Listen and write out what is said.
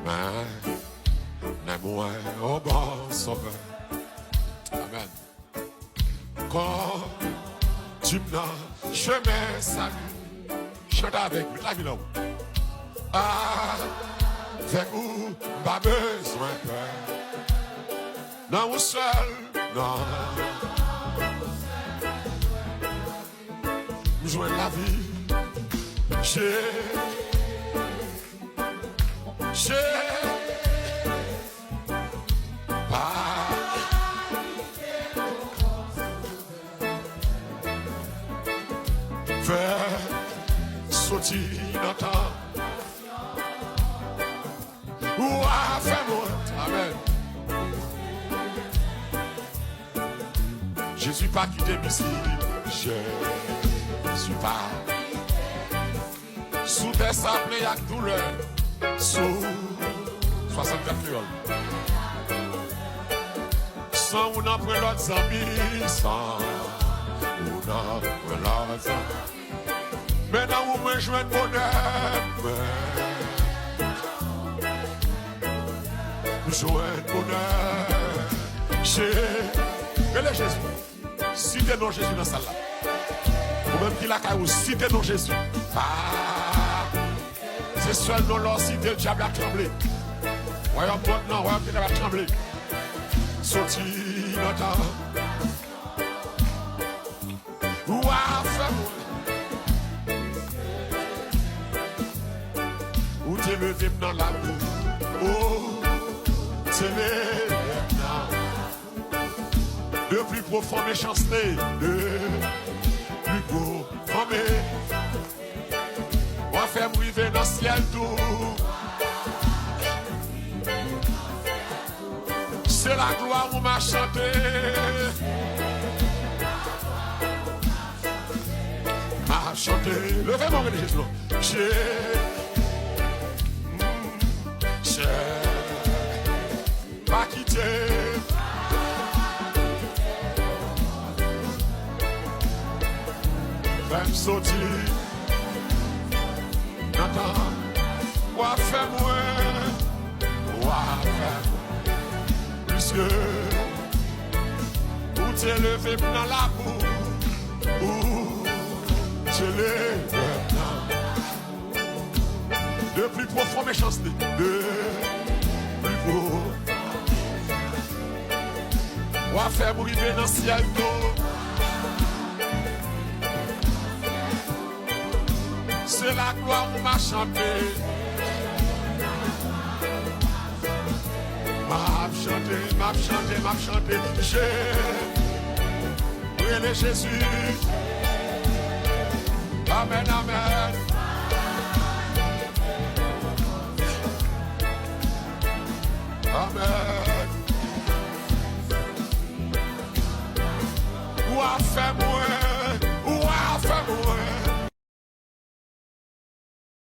mais moi au bon sauveur. Amen. Quand tu m'as chemin salut, chante avec lui, la vie là-haut. Avec vous, pas besoin de peur. Non, vous seul, non. Nous jouons la vie. J'ai faire sortir notre ou à faire monter. Amen. Je suis pas quitté ici. Je suis pas sous tes sables et à douleur. Sous 64 créoles. Sans ou n'en prend l'autre amis. Sans ou n'en prend l'autre amis. Maintenant vous me jouez de bonheur. Jouez de bonheur. J'ai Jésus. Citez non Jésus dans sa salle. Ou même qu'il a qu'à vous citer non Jésus. C'est seulement leur cité le diable a tremblé. Voyons maintenant, voyons qu'il a tremblé. Sorti notre ou à faire ou t'es levé dans la boue. Oh, t'es levé dans le plus profond méchanceté. Le plus profond méchanceté. On va faire briver dans le ciel tout. C'est la gloire où m'a chanté. M'a chanté. Levez mon Jésus. J'ai pas quitté. Même sauter. N'attends, quoi faire moi, quoi faire, puisque où t'es levé dans la boue, où t'es levé dans de plus profond méchanceté, de plus profond, quoi faire pour arriver dans le ciel d'eau. C'est la gloire où m'a chanté. M'a chanté. J'ai brûlé Jésus. Amen, amen. Amen. Quoi fait moi?